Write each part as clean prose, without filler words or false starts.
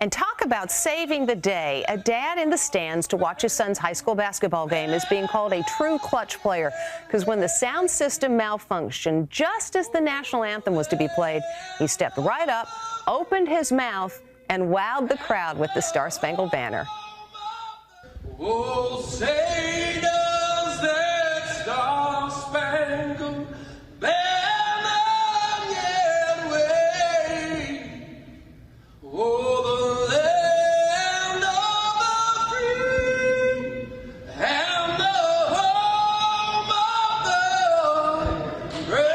And talk about saving the day. A dad in the stands to watch his son's high school basketball game is being called a true clutch player, because when the sound system malfunctioned just as the national anthem was to be played, he stepped right up, opened his mouth, and wowed the crowd with the Star-Spangled Banner. Oh, say does that Star-Spangled Banner yet wave? Oh, the land of the free and the home of the brave.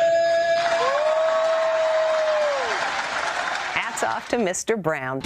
Hats off to Mr. Brown.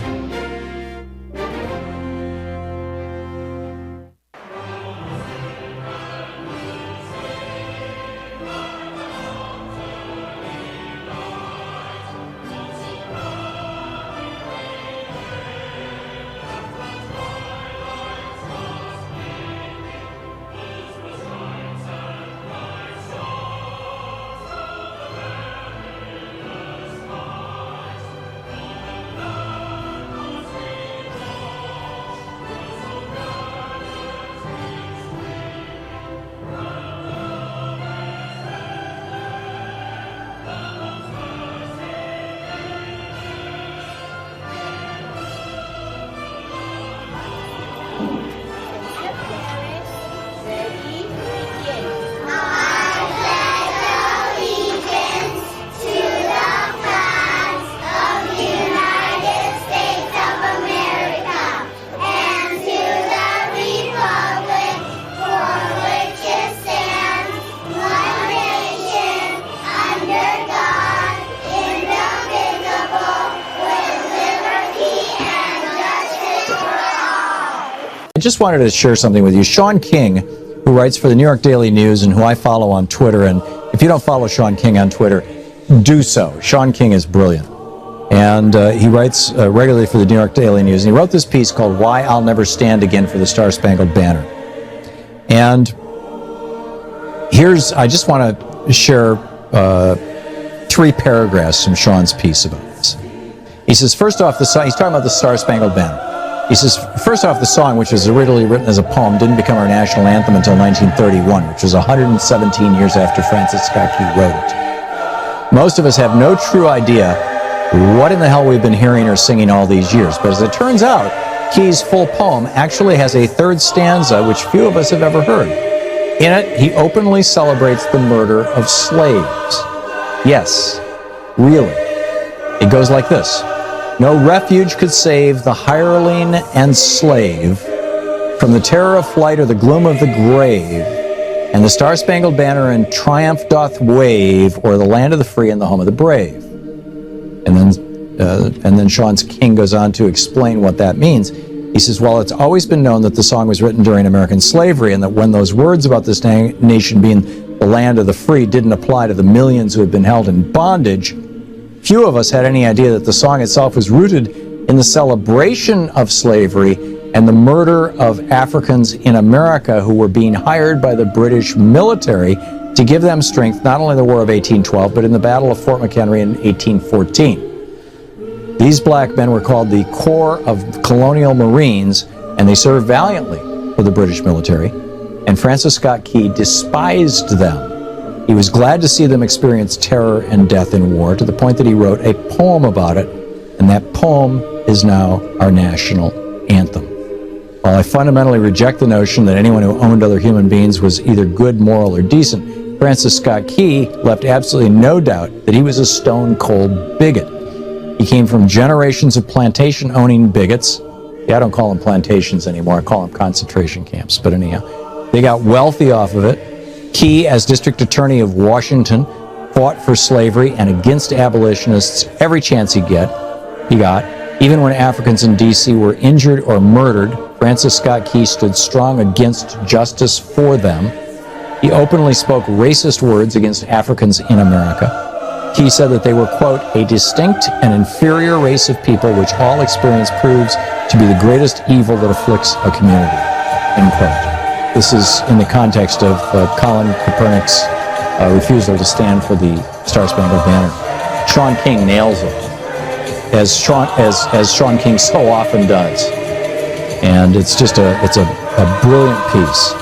I just wanted to share something with you. Sean King, who writes for the New York Daily News and who I follow on Twitter, and if you don't follow Sean King on Twitter, do so. Sean King is brilliant. And he writes regularly for the New York Daily News. And he wrote this piece called Why I'll Never Stand Again for the Star-Spangled Banner. And I just want to share 3 paragraphs from Sean's piece about this. He says, first off, he's talking about the Star-Spangled Banner. He says, first off, the song, which was originally written as a poem, didn't become our national anthem until 1931, which was 117 years after Francis Scott Key wrote it. Most of us have no true idea what in the hell we've been hearing or singing all these years. But as it turns out, Key's full poem actually has a 3rd stanza, which few of us have ever heard. In it, he openly celebrates the murder of slaves. Yes, really. It goes like this. No refuge could save the hireling and slave from the terror of flight or the gloom of the grave, and the Star-Spangled Banner in triumph doth wave o'er the land of the free and the home of the brave. And then Sean King goes on to explain what that means. He says, well, it's always been known that the song was written during American slavery, and that when those words about this nation being the land of the free didn't apply to the millions who had been held in bondage, few of us had any idea that the song itself was rooted in the celebration of slavery and the murder of Africans in America who were being hired by the British military to give them strength, not only in the War of 1812, but in the Battle of Fort McHenry in 1814. These black men were called the Corps of Colonial Marines, and they served valiantly for the British military, and Francis Scott Key despised them. He was glad to see them experience terror and death in war, to the point that he wrote a poem about it, and that poem is now our national anthem. While I fundamentally reject the notion that anyone who owned other human beings was either good, moral, or decent, Francis Scott Key left absolutely no doubt that he was a stone-cold bigot. He came from generations of plantation-owning bigots. Yeah, I don't call them plantations anymore. I call them concentration camps. But anyhow, they got wealthy off of it. Key, as District Attorney of Washington, fought for slavery and against abolitionists every chance he got. Even when Africans in D.C. were injured or murdered, Francis Scott Key stood strong against justice for them. He openly spoke racist words against Africans in America. Key said that they were, quote, a distinct and inferior race of people which all experience proves to be the greatest evil that afflicts a community, end quote. This is in the context of Colin Kaepernick's refusal to stand for the Star-Spangled Banner. Sean King nails it. as Sean King so often does. And it's just a brilliant piece.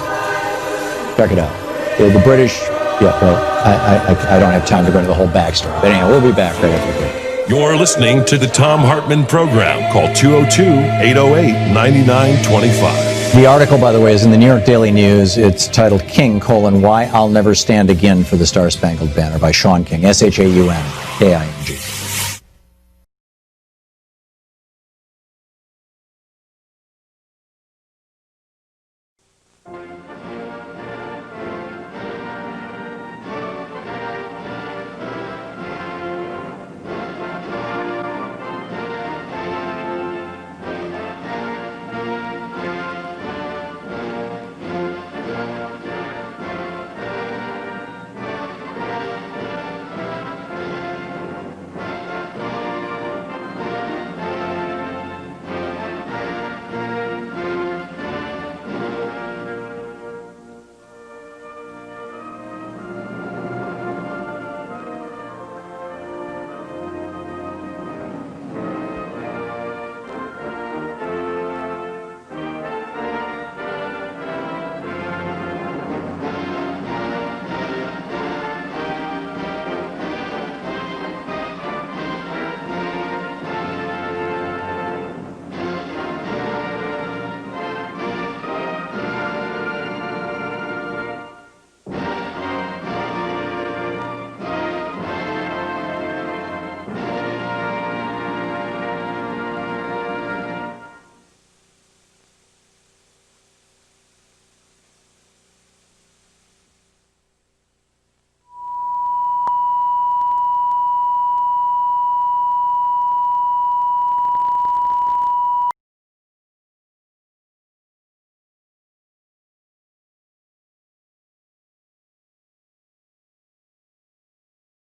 Check it out. The British, I don't have time to go into the whole backstory. But anyhow, we'll be back right after the break. You're listening to the Thom Hartmann Program. Call 202-808-9925. The article, by the way, is in the New York Daily News. It's titled King, Why I'll Never Stand Again for the Star-Spangled Banner by Sean King, Shaun King.